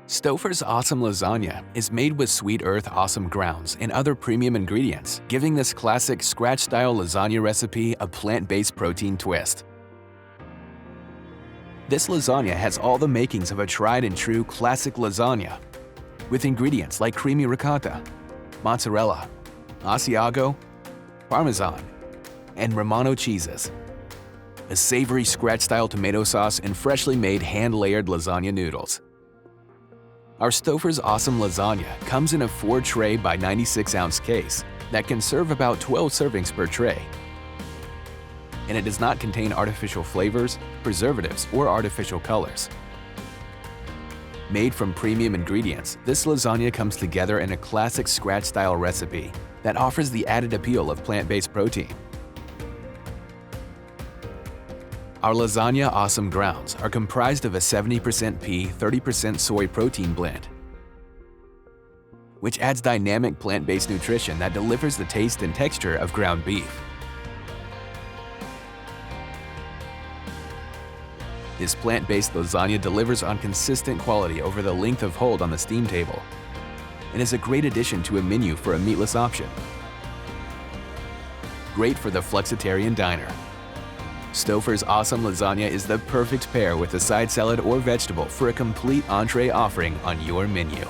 Stouffer's Awesome Lasagna is made with Sweet Earth Awesome grounds and other premium ingredients, giving this classic scratch-style lasagna recipe a plant-based protein twist. This lasagna has all the makings of a tried-and-true classic lasagna, with ingredients like creamy ricotta, mozzarella, asiago, parmesan, and Romano cheeses, a savory scratch-style tomato sauce, and freshly made hand-layered lasagna noodles. Our Stouffer's Awesome Lasagna comes in a 4-tray by 96-ounce case that can serve about 12 servings per tray. And it does not contain artificial flavors, preservatives, or artificial colors. Made from premium ingredients, this lasagna comes together in a classic scratch-style recipe that offers the added appeal of plant-based protein. Our Lasagna Awesome grounds are comprised of a 70% pea, 30% soy protein blend, which adds dynamic plant-based nutrition that delivers the taste and texture of ground beef. This plant-based lasagna delivers on consistent quality over the length of hold on the steam table and is a great addition to a menu for a meatless option. Great for the flexitarian diner. Stouffer's Awesome Lasagna is the perfect pair with a side salad or vegetable for a complete entree offering on your menu.